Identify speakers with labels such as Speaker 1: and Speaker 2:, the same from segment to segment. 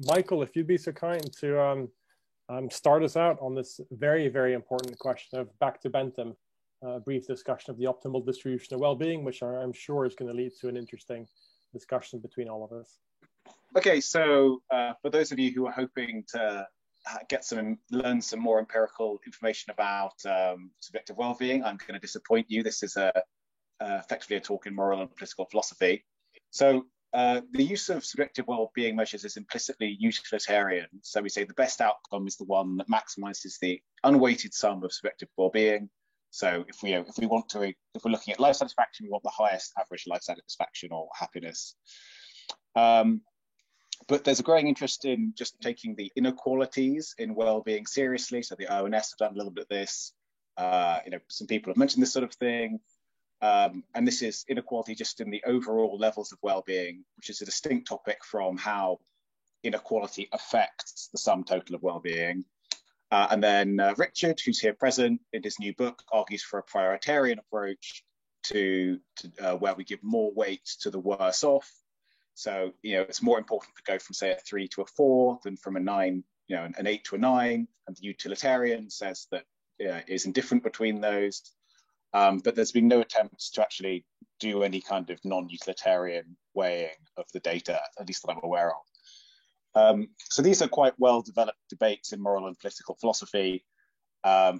Speaker 1: Michael, if you'd be so kind to start us out on this very, very important question of back to Bentham, a brief discussion of the optimal distribution of well-being, which I'm sure is going to lead to an interesting discussion between all of us.
Speaker 2: Okay, so for those of you who are hoping to learn some more empirical information about subjective well-being, I'm going to disappoint you. This is effectively a talk in moral and political philosophy. So the use of subjective well-being measures is implicitly utilitarian. So we say the best outcome is the one that maximizes the unweighted sum of subjective well-being. So if we're looking at life satisfaction, we want the highest average life satisfaction or happiness. But there's a growing interest in just taking the inequalities in well-being seriously. So the ONS have done a little bit of this. Some people have mentioned this sort of thing. And this is inequality just in the overall levels of well-being, which is a distinct topic from how inequality affects the sum total of well-being. And then Richard, who's here present, in his new book, argues for a prioritarian approach to where we give more weight to the worse off. So, it's more important to go from, say, a 3 to a 4 than from a 9, an 8 to a 9. And the utilitarian says that is indifferent between those. But there's been no attempts to actually do any kind of non-utilitarian weighing of the data, at least that I'm aware of. So these are quite well-developed debates in moral and political philosophy. I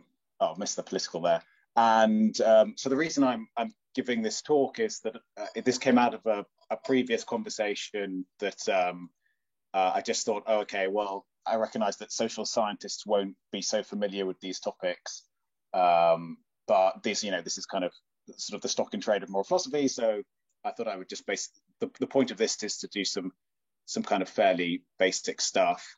Speaker 2: missed the political there. And so the reason I'm giving this talk is that this came out of a previous conversation that I just thought, I recognize that social scientists won't be so familiar with these topics. But this is kind of sort of the stock and trade of moral philosophy. So I thought I would just the point of this is to do some kind of fairly basic stuff.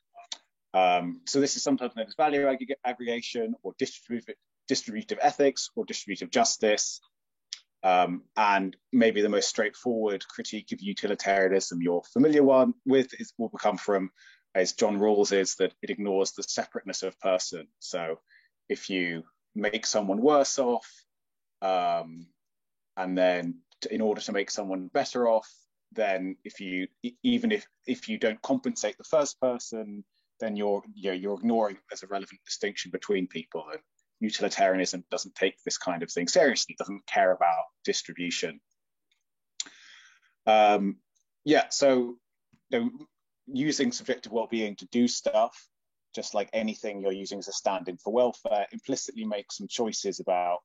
Speaker 2: So this is sometimes known as value aggregation or distributive ethics or distributive justice. And maybe the most straightforward critique of utilitarianism you're familiar with will come from, as John Rawls is, that it ignores the separateness of person. So if you make someone worse off, and then in order to make someone better off, then if you don't compensate the first person, then you're ignoring there's a relevant distinction between people. And utilitarianism doesn't take this kind of thing seriously. It doesn't care about distribution. So using subjective well-being to do stuff, just like anything you're using as a stand-in for welfare, implicitly make some choices about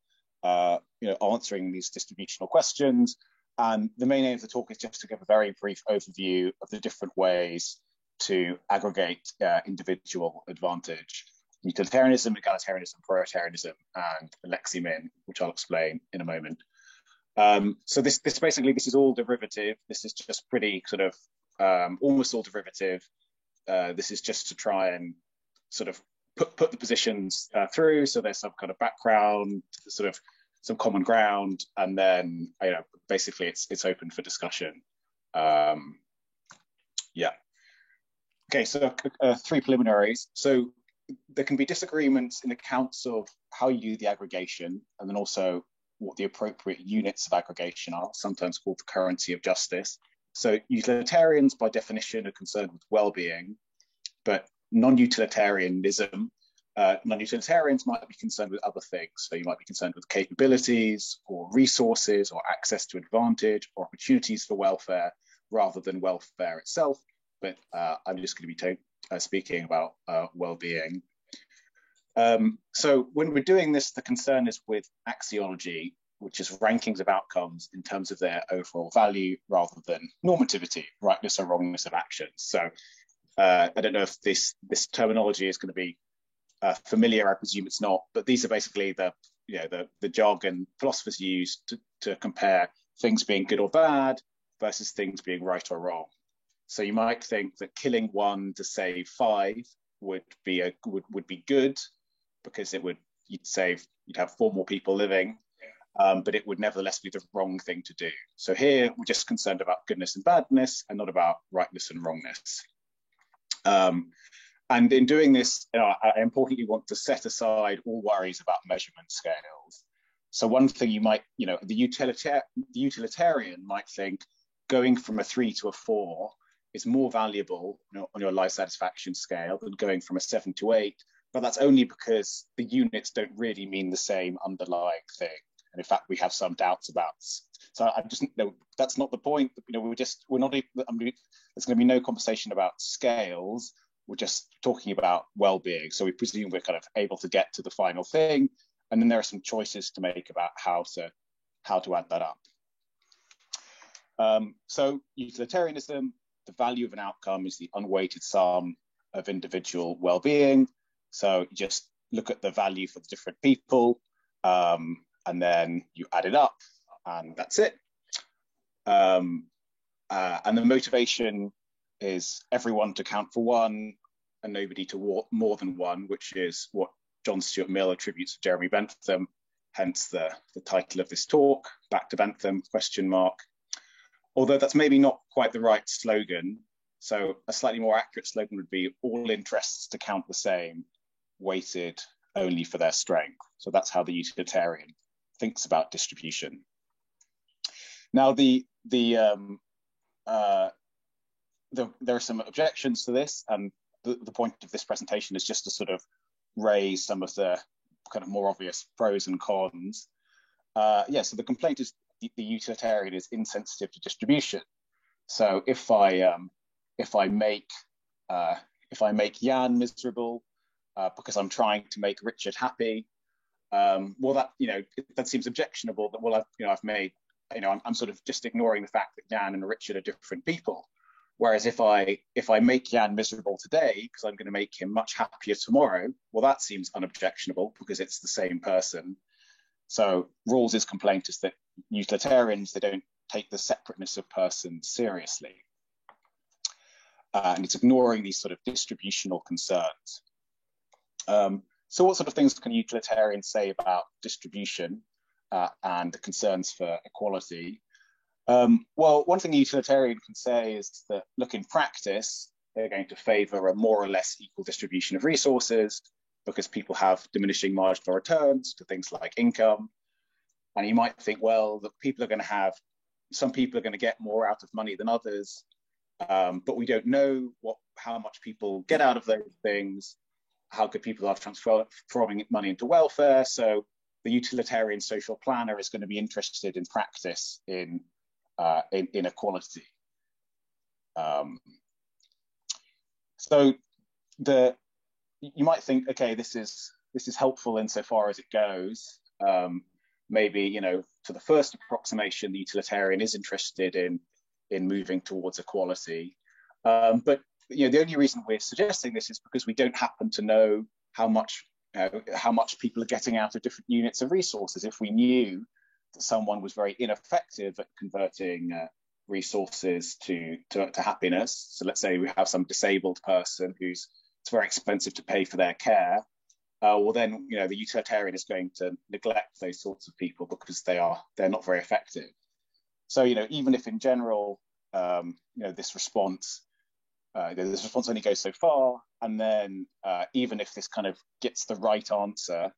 Speaker 2: answering these distributional questions. And the main aim of the talk is just to give a very brief overview of the different ways to aggregate individual advantage: utilitarianism, egalitarianism, prioritarianism, and leximin, which I'll explain in a moment. So this is all derivative. This is just pretty sort of almost all derivative. This is just to try and sort of put the positions through. So there's some kind of background, sort of some common ground, and then basically it's open for discussion. Okay, so 3 preliminaries. So there can be disagreements in accounts of how you do the aggregation, and then also what the appropriate units of aggregation are, sometimes called the currency of justice. So utilitarians, by definition, are concerned with well-being, but non-utilitarians might be concerned with other things. So you might be concerned with capabilities or resources or access to advantage or opportunities for welfare rather than welfare itself. But I'm just going to be speaking about well-being. So when we're doing this, the concern is with axiology, which is rankings of outcomes in terms of their overall value rather than normativity, rightness or wrongness of actions. So I don't know if this terminology is going to be familiar. I presume it's not, but these are basically the jargon philosophers use to compare things being good or bad versus things being right or wrong. So you might think that killing 1 to save 5 would be good, because you'd have 4 more people living, but it would nevertheless be the wrong thing to do. So here we're just concerned about goodness and badness, and not about rightness and wrongness. And in doing this, I importantly want to set aside all worries about measurement scales. So one thing you might, the utilitarian might think going from a 3 to a 4 is more valuable, on your life satisfaction scale than going from a 7 to 8, but that's only because the units don't really mean the same underlying thing. And in fact, we have some doubts about. So I just that's not the point. We're not. I mean, there's going to be no conversation about scales. We're just talking about well-being. So we presume we're kind of able to get to the final thing, and then there are some choices to make about how to add that up. So utilitarianism, the value of an outcome is the unweighted sum of individual well-being. So you just look at the value for the different people, and then you add it up, and that's it. And the motivation is everyone to count for one and nobody to more than one, which is what John Stuart Mill attributes to Jeremy Bentham, hence the title of this talk, Back to Bentham, ? Although that's maybe not quite the right slogan. So a slightly more accurate slogan would be all interests to count the same, weighted only for their strength. So that's how the utilitarian thinks about distribution. Now, there are some objections to this, and the point of this presentation is just to sort of raise some of the kind of more obvious pros and cons. So the complaint is the utilitarian is insensitive to distribution. So if I make Jan miserable because I'm trying to make Richard happy, that seems objectionable. That I'm sort of just ignoring the fact that Jan and Richard are different people. Whereas if I make Jan miserable today because I'm going to make him much happier tomorrow, well, that seems unobjectionable because it's the same person. So Rawls's complaint is that utilitarians, they don't take the separateness of persons seriously. And it's ignoring these sort of distributional concerns. So what sort of things can utilitarians say about distribution and the concerns for equality? Well, one thing a utilitarian can say is that, look, in practice, they're going to favor a more or less equal distribution of resources because people have diminishing marginal returns to things like income. And you might think, well, some people are going to get more out of money than others, but we don't know how much people get out of those things, how good people are transforming money into welfare. So the utilitarian social planner is going to be interested in practice in inequality. So you might think, okay, this is helpful insofar as it goes. Maybe, to the first approximation, the utilitarian is interested in moving towards equality. But the only reason we're suggesting this is because we don't happen to know how much people are getting out of different units of resources. If we knew that someone was very ineffective at converting resources to happiness, so let's say we have some disabled person it's very expensive to pay for their care, well then the utilitarian is going to neglect those sorts of people because they're not very effective. So even if in general this response only goes so far, and then even if this kind of gets the right answer,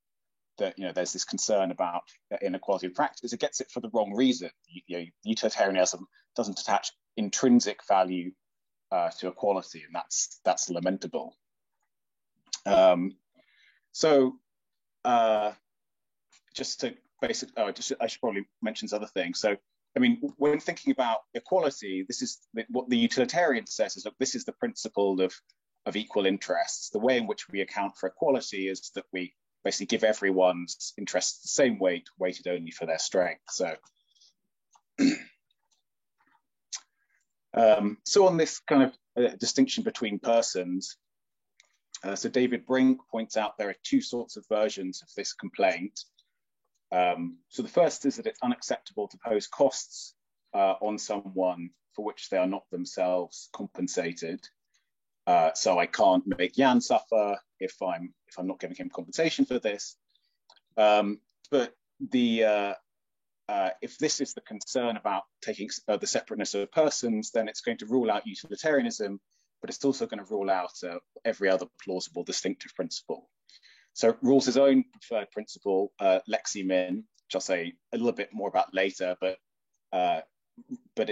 Speaker 2: that there's this concern about inequality in practice, it gets it for the wrong reason. Utilitarianism doesn't attach intrinsic value to equality, and that's lamentable. Just to I should probably mention some other things. So I mean, when thinking about equality, this is what the utilitarian says is, look, this is the principle of equal interests. The way in which we account for equality is that we basically give everyone's interests the same weight, weighted only for their strength. So, so on this kind of distinction between persons, so David Brink points out there are two sorts of versions of this complaint. So the first is that it's unacceptable to pose costs on someone for which they are not themselves compensated. So I can't make Jan suffer if I'm not giving him compensation for this. But if this is the concern about taking the separateness of persons, then it's going to rule out utilitarianism, but it's also going to rule out every other plausible distinctive principle. So Rawls's own preferred principle, Lexi-Min, which I'll say a little bit more about later, but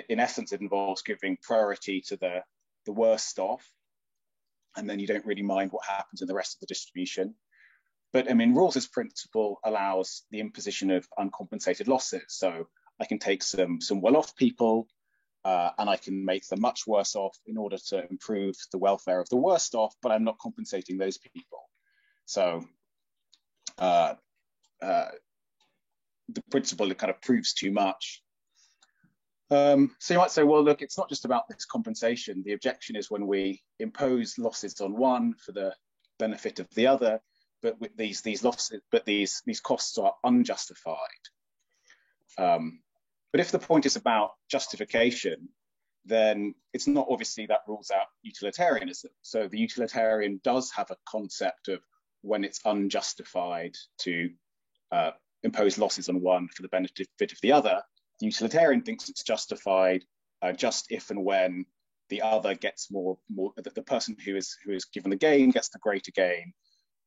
Speaker 2: in essence, it involves giving priority to the the worst off, and then you don't really mind what happens in the rest of the distribution. But I mean, Rawls's principle allows the imposition of uncompensated losses. So I can take some well-off people and I can make them much worse off in order to improve the welfare of the worst off, but I'm not compensating those people. So the principle kind of proves too much. So you might say, well, look, it's not just about this compensation. The objection is when we impose losses on one for the benefit of the other, but with these losses, but these costs are unjustified. But if the point is about justification, then it's not obviously that rules out utilitarianism. So the utilitarian does have a concept of when it's unjustified to impose losses on one for the benefit of the other. The utilitarian thinks it's justified just if and when the other gets more the person who is given the gain gets the greater gain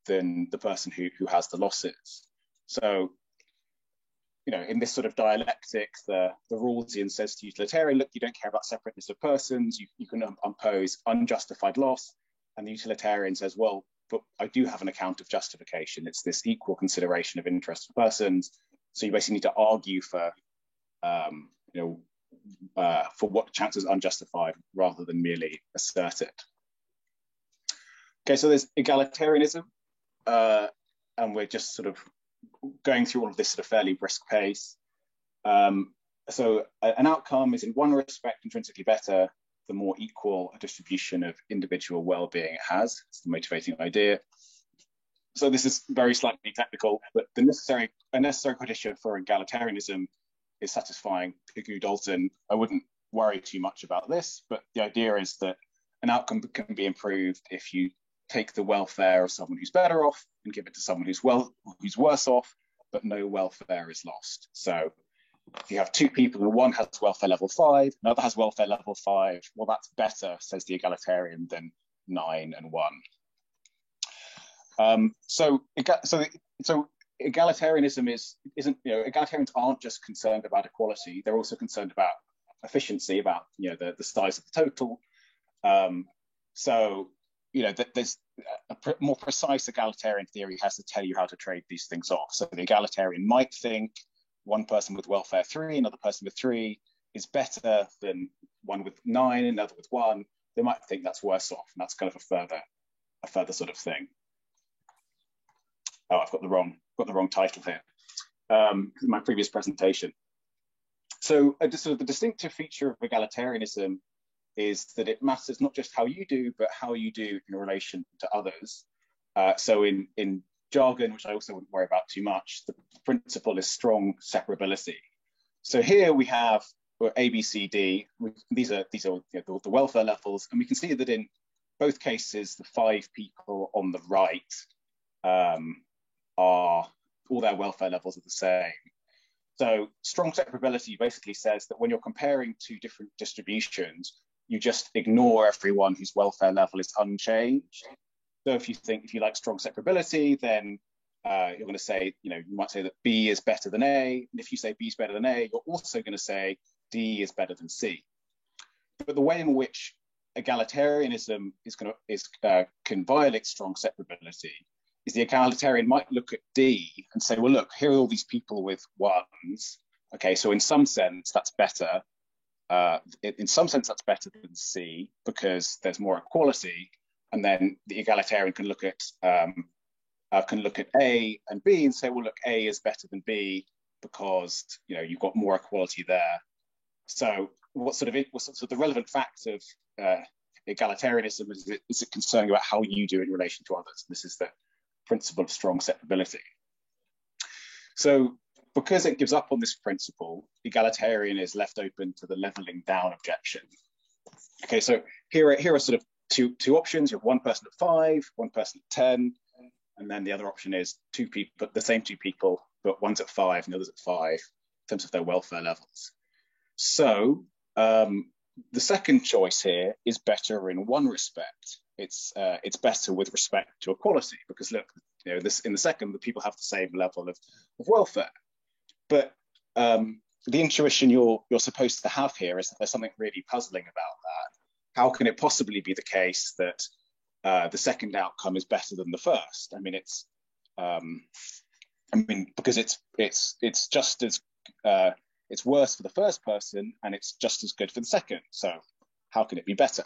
Speaker 2: than the person who has the losses. So, you know, in this sort of dialectic, the Rawlsian says to utilitarian, look, you don't care about separateness of persons, you can impose unjustified loss. And the utilitarian says, well, but I do have an account of justification. It's this equal consideration of interest for persons. So you basically need to argue for, for what chances are unjustified rather than merely assert it. Okay, so there's egalitarianism. And we're just sort of going through all of this at a fairly brisk pace. So an outcome is in one respect intrinsically better the more equal a distribution of individual well-being it has. It's the motivating idea. So this is very slightly technical, but a necessary condition for egalitarianism is satisfying Pigou-Dalton. I wouldn't worry too much about this, but the idea is that an outcome can be improved if you take the welfare of someone who's better off and give it to someone who's worse off, but no welfare is lost. So if you have two people and one has welfare level 5, another has welfare level 5, well, that's better, says the egalitarian, than 9 and 1. So egalitarianism isn't, egalitarians aren't just concerned about equality, they're also concerned about efficiency, about, the size of the total. There's a more precise egalitarian theory has to tell you how to trade these things off. So the egalitarian might think one person with welfare 3, another person with 3 is better than one with 9, another with 1. They might think that's worse off, and that's kind of a further sort of thing. Oh, I've got the wrong title here. In my previous presentation. So the distinctive feature of egalitarianism is that it matters not just how you do, but how you do in relation to others. So in jargon, which I also wouldn't worry about too much, the principle is strong separability. So here we have A, B, C, D. These are the welfare levels, and we can see that in both cases, the 5 people on the right are all their welfare levels are the same. So strong separability basically says that when you're comparing two different distributions, you just ignore everyone whose welfare level is unchanged. So if you like strong separability, then you're going to say, you might say that B is better than A. And if you say B is better than A, you're also going to say D is better than C. But the way in which egalitarianism can violate strong separability is the egalitarian might look at D and say, well, look, here are all these people with 1s. Okay, so in some sense, that's better. In some sense, that's better than C because there's more equality. And then the egalitarian can look at A and B and say, well, look, A is better than B because you've got more equality there. So what's the relevant fact of egalitarianism is it concerned about how you do in relation to others? This is the principle of strong separability. So because it gives up on this principle, egalitarian is left open to the leveling down objection. Okay, so here are sort of two options. You have one person at 5, one person at 10, and then the other option is two people, the same two people, but one's at 5 and the other's at 5 in terms of their welfare levels. So the second choice here is better in one respect. It's better with respect to equality because look, in the second, the people have the same level of welfare. But the intuition you're supposed to have here is that there's something really puzzling about that. how can it possibly be the case that the second outcome is better than the first? I mean, because it's just as it's worse for the first person and it's just as good for the second. So how can it be better?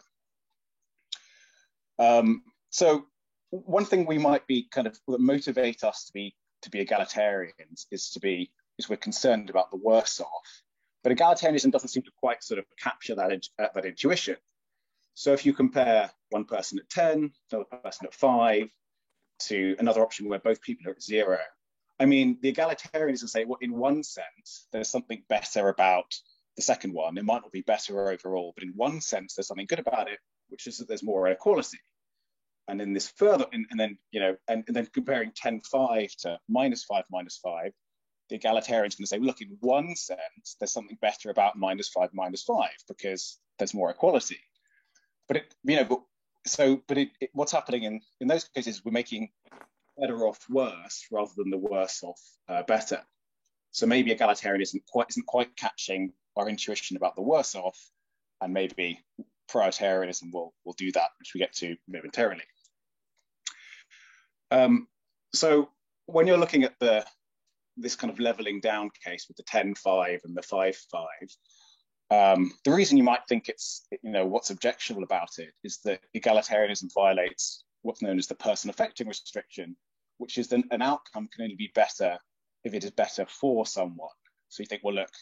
Speaker 2: So one thing we might be kind of that motivate us to be egalitarians is we're concerned about the worse off. But egalitarianism doesn't seem to quite sort of capture that intuition. So if you compare one person at 10, another person at 5, to another option where both people are at 0, I mean, the egalitarians say, well, in one sense, there's something better about the second one. It might not be better overall, but in one sense, there's something good about it, which is that there's more inequality. And then this further, and then comparing 10-5 to -5, -5, the egalitarians can say, look, in one sense, there's something better about -5, -5, because there's more equality. But what's happening in those cases, we're making better off worse rather than the worse off better. So maybe egalitarianism isn't quite catching our intuition about the worse off, and maybe prioritarianism will do that, which we get to momentarily. So when you're looking at this kind of leveling down case with the 10-5 and the 5-5, the reason you might think it's, what's objectionable about it is that egalitarianism violates what's known as the person affecting restriction, which is that an outcome can only be better if it is better for someone. So you think, well, look,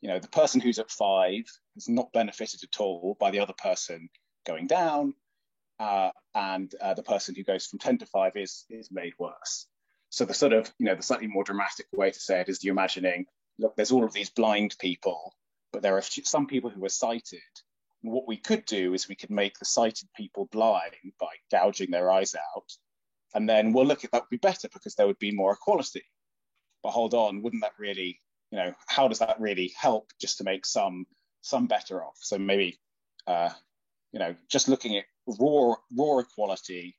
Speaker 2: the person who's at 5 has not benefited at all by the other person going down, and the person who goes from 10 to 5 is made worse. So the sort of, the slightly more dramatic way to say it is you're imagining, look, there's all of these blind people, but there are some people who are sighted. And what we could do is we could make the sighted people blind by gouging their eyes out. And then, well, look, that would be better because there would be more equality. But hold on, wouldn't that really, how does that really help just to make some better off? So maybe, just looking at raw equality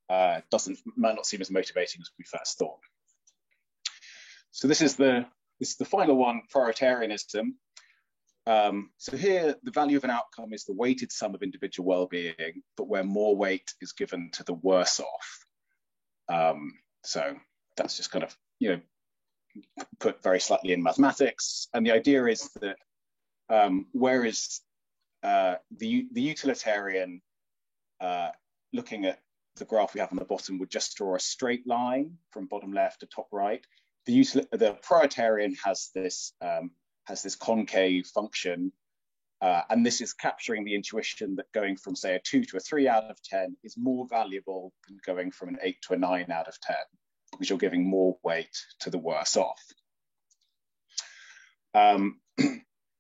Speaker 2: might not seem as motivating as we first thought. So this is the final one, prioritarianism. So here, the value of an outcome is the weighted sum of individual well-being, but where more weight is given to the worse off. So that's just kind of, put very slightly in mathematics. And the idea is that whereas the utilitarian, looking at the graph we have on the bottom, would just draw a straight line from bottom left to top right, the prioritarian has this concave function, and this is capturing the intuition that going from, say, a 2 to a 3 out of 10 is more valuable than going from an 8 to a 9 out of 10, because you're giving more weight to the worse off.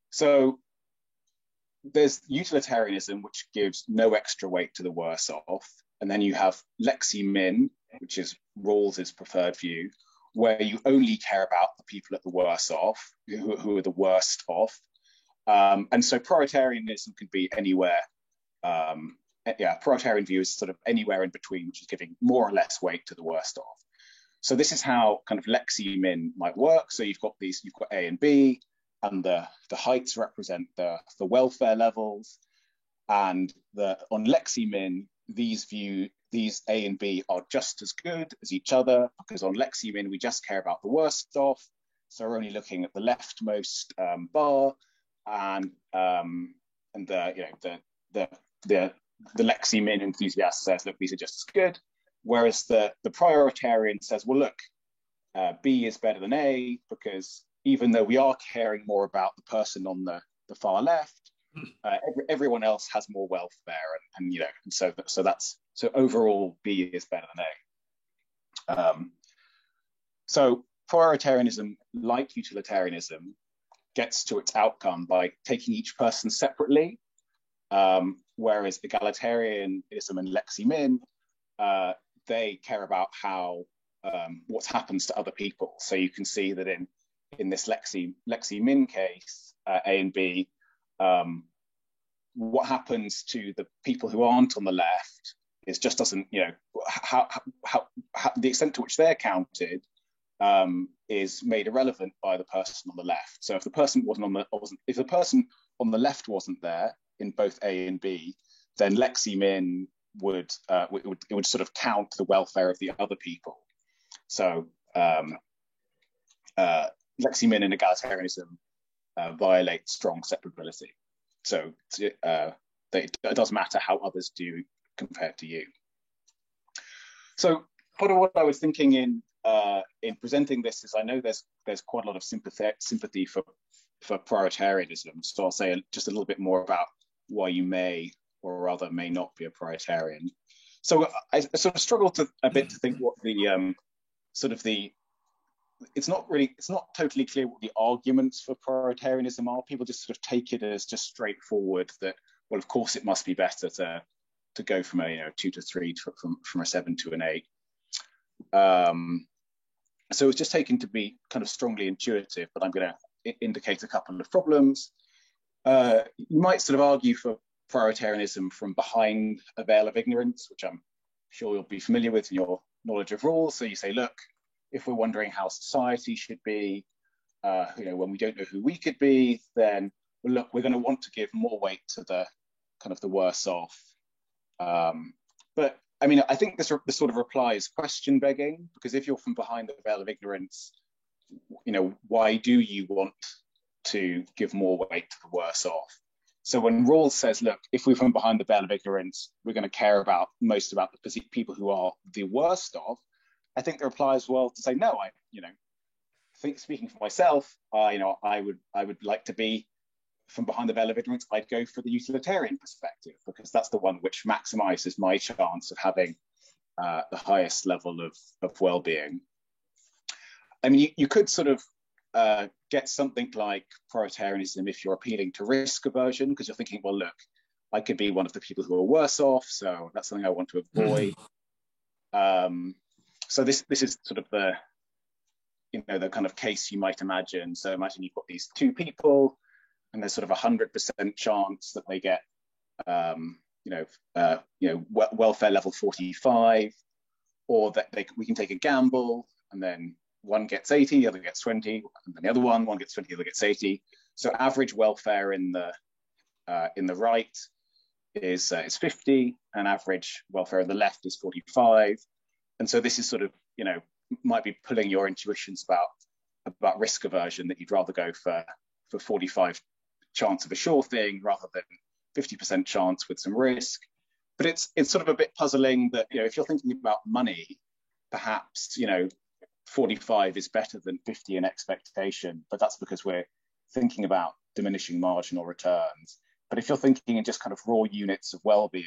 Speaker 2: So there's utilitarianism, which gives no extra weight to the worse off. And then you have lexi-min, which is Rawls's preferred view, where you only care about the people at the worse off, who are the worst off. And so prioritarianism could be anywhere. Prioritarian view is sort of anywhere in between, which is giving more or less weight to the worst off. So this is how kind of lexi-min might work. So you've got A and B, and the heights represent the welfare levels. And on lexi-min, these A and B are just as good as each other, because on lexi-min we just care about the worst off. So we're only looking at the leftmost bar, and the lexi-min enthusiast says, look, these are just as good. Whereas the prioritarian says, well, look, B is better than A, because even though we are caring more about the person on the far left, everyone else has more welfare, and so overall B is better than A. So prioritarianism, like utilitarianism, gets to its outcome by taking each person separately, whereas egalitarianism and lexi-min, they care about what happens to other people. So you can see that in this lexi-min case, A and B, what happens to the people who aren't on the left is just doesn't, how the extent to which they're counted is made irrelevant by the person on the left. So if the person on the left wasn't there in both A and B, then lexi-min would it would sort of count the welfare of the other people. So lexi-min and egalitarianism violate strong separability. So it doesn't matter how others do compared to you. So part of what I was thinking in presenting this is, I know there's quite a lot of sympathy for prioritarianism. So I'll say just a little bit more about why you may or rather may not be a prioritarian. So I sort of struggled a bit to think what the it's not totally clear what the arguments for prioritarianism are. People just sort of take it as just straightforward that, well, of course it must be better to go from a 2 to 3 from a 7 to an 8. So it's just taken to be kind of strongly intuitive, but I'm going to indicate a couple of problems. You might sort of argue for prioritarianism from behind a veil of ignorance, which I'm sure you'll be familiar with in your knowledge of rules. So you say, look, if we're wondering how society should be, when we don't know who we could be, then well, look, we're going to want to give more weight to the kind of the worse off. But I mean, I think this sort of reply is question begging, because if you're from behind the veil of ignorance, why do you want to give more weight to the worse off? So when Rawls says, look, if we're from behind the veil of ignorance, we're going to care most about the people who are the worst of, I think the reply is, well, to say, no, speaking for myself, I would like to be from behind the veil of ignorance. I'd go for the utilitarian perspective, because that's the one which maximizes my chance of having the highest level of well-being. I mean, you could sort of get something like prioritarianism if you're appealing to risk aversion, because you're thinking, well, look, I could be one of the people who are worse off, so that's something I want to avoid. So this is sort of the kind of case you might imagine. So imagine you've got these two people, and there's sort of 100% chance that they get, welfare level 45, or that we can take a gamble, and then one gets 80, the other gets 20, and then the other one gets 20, the other gets 80. So average welfare in the right is 50, and average welfare in the left is 45. And so this is sort of, might be pulling your intuitions about risk aversion, that you'd rather go for 45 chance of a sure thing rather than 50% chance with some risk. But it's sort of a bit puzzling that, if you're thinking about money, perhaps, 45 is better than 50 in expectation, but that's because we're thinking about diminishing marginal returns. But if you're thinking in just kind of raw units of well-being,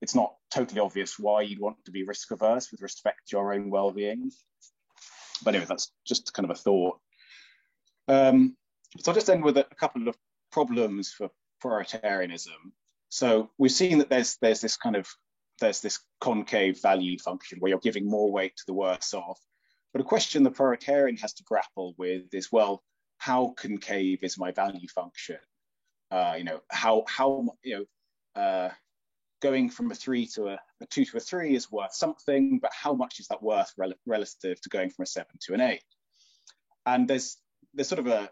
Speaker 2: it's not totally obvious why you'd want to be risk averse with respect to your own well-being. But anyway, that's just kind of a thought. So I'll just end with a couple of problems for prioritarianism. So we've seen that there's this concave value function where you're giving more weight to the worse off. But a question the prioritarian has to grapple with is, well, how concave is my value function? Going from a 3 to a 2 to a 3 is worth something, but how much is that worth relative to going from a 7 to an 8? And there's sort of the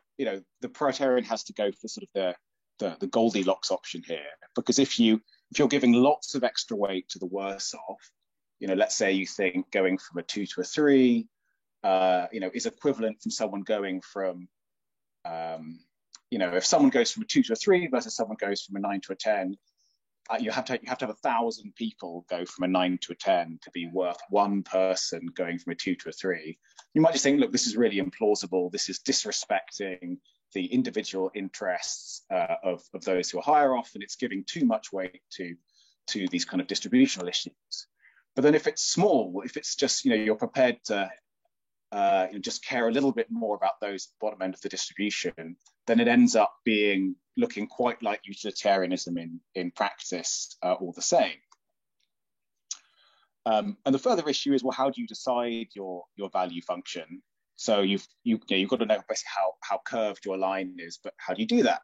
Speaker 2: prioritarian has to go for sort of the Goldilocks option here, because if you're giving lots of extra weight to the worse off, let's say you think going from a 2 to a 3, is equivalent from someone going from, if someone goes from a 2 to a 3 versus someone goes from a 9 to a 10, you have to have 1,000 people go from a 9 to a 10 to be worth one person going from a 2 to a 3. You might just think, look, this is really implausible. This is disrespecting the individual interests of those who are higher off, and it's giving too much weight to these kind of distributional issues. But then if it's small, if it's just, you're prepared to just care a little bit more about those at the bottom end of the distribution, then it ends up looking quite like utilitarianism in practice all the same. And the further issue is, well, how do you decide your value function? So you've got to know basically how curved your line is, but how do you do that?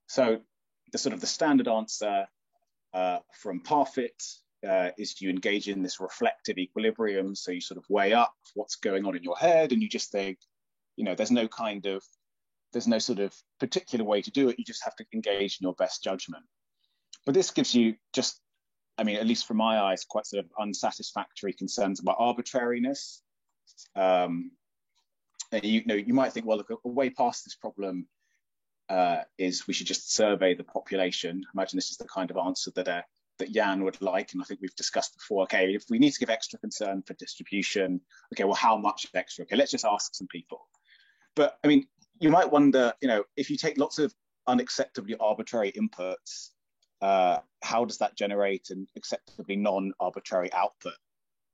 Speaker 2: So the standard answer from Parfit is you engage in this reflective equilibrium. So you sort of weigh up what's going on in your head, and you just think, there's no sort of particular way to do it. You just have to engage in your best judgment. But this gives you just, I mean, at least from my eyes, quite sort of unsatisfactory concerns about arbitrariness. And you might think, well, look, a way past this problem is we should just survey the population. Imagine this is the kind of answer that Jan would like, and I think we've discussed before. Okay, if we need to give extra concern for distribution, okay, well, how much extra? Okay, let's just ask some people. But I mean, you might wonder, if you take lots of unacceptably arbitrary inputs, how does that generate an acceptably non-arbitrary output?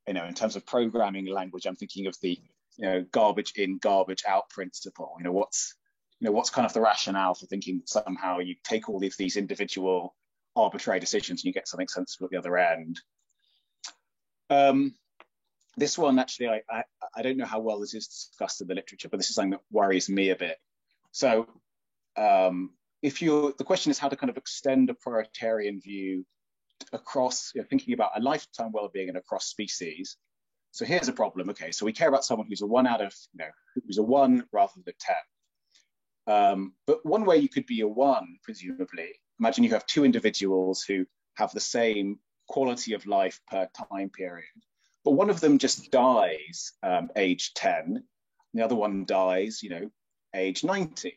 Speaker 2: In terms of programming language, I'm thinking of the garbage in, garbage out principle. What's kind of the rationale for thinking somehow you take all of these individual arbitrary decisions and you get something sensible at the other end? This one, actually, I don't know how well this is discussed in the literature, but this is something that worries me a bit. So the question is how to kind of extend a prioritarian view across, thinking about a lifetime well-being and across species. So here's a problem. Okay, so we care about someone who's a 1 out of, who's a 1 rather than a 10. But one way you could be a 1, presumably, imagine you have 2 individuals who have the same quality of life per time period, but one of them just dies age 10, and the other one dies, age 90.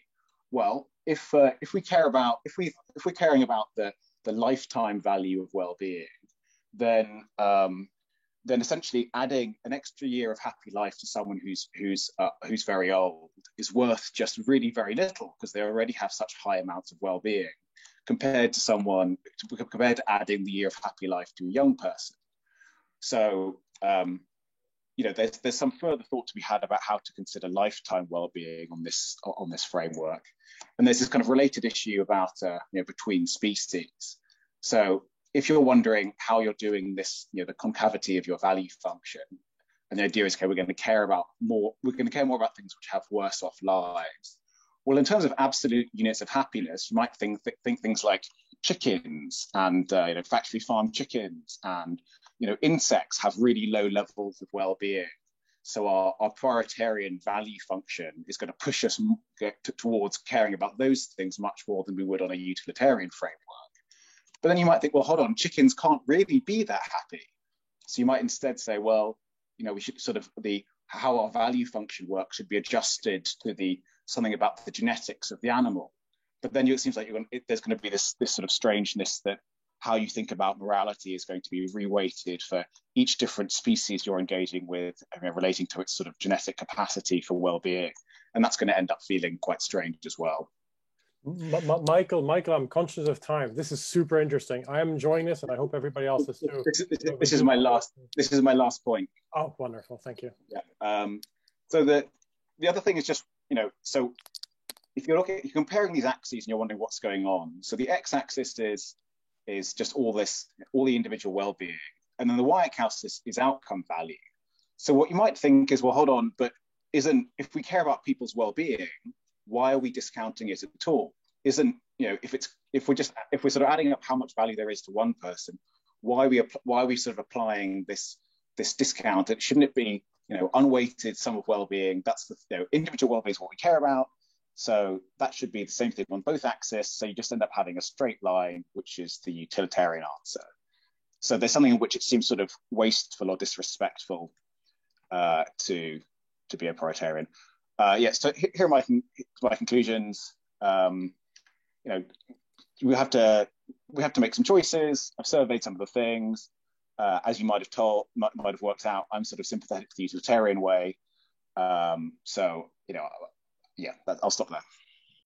Speaker 2: Well, if we're caring about the lifetime value of well-being, then essentially adding an extra year of happy life to someone who's very old is worth just really very little, because they already have such high amounts of well-being compared to adding the year of happy life to a young person. So there's some further thought to be had about how to consider lifetime well-being on this framework. And there's this kind of related issue about between species. So if you're wondering how you're doing this, the concavity of your value function, and the idea is, okay, we're going to care more about things which have worse off lives. Well, in terms of absolute units of happiness, you might think things like chickens and factory farm chickens and insects have really low levels of well-being. So our prioritarian value function is going to push us towards caring about those things much more than we would on a utilitarian framework. But then you might think, well, hold on, chickens can't really be that happy. So you might instead say, well, we should sort of how our value function works should be adjusted to something about the genetics of the animal. But then it seems like there's going to be this sort of strangeness that how you think about morality is going to be reweighted for each different species you're engaging with, relating to its sort of genetic capacity for well-being. And that's going to end up feeling quite strange as well.
Speaker 1: Michael, I'm conscious of time. This is super interesting. I am enjoying this, and I hope everybody else is too.
Speaker 2: This is my last point.
Speaker 1: Oh, wonderful! Thank you.
Speaker 2: Yeah. So the other thing is just so if you're comparing these axes and you're wondering what's going on. So the x-axis is just all the individual well-being, and then the y-axis is outcome value. So what you might think is, well, hold on, but if we care about people's well-being, why are we discounting it at all? If we're sort of adding up how much value there is to one person, why are we sort of applying this discount? Shouldn't it be unweighted sum of well-being? That's the individual well-being is what we care about. So that should be the same thing on both axes. So you just end up having a straight line, which is the utilitarian answer. So there's something in which it seems sort of wasteful or disrespectful to be a prioritarian. So here are my conclusions. We have to make some choices. I've surveyed some of the things. As you might have worked out, I'm sort of sympathetic to the utilitarian way. I'll stop there.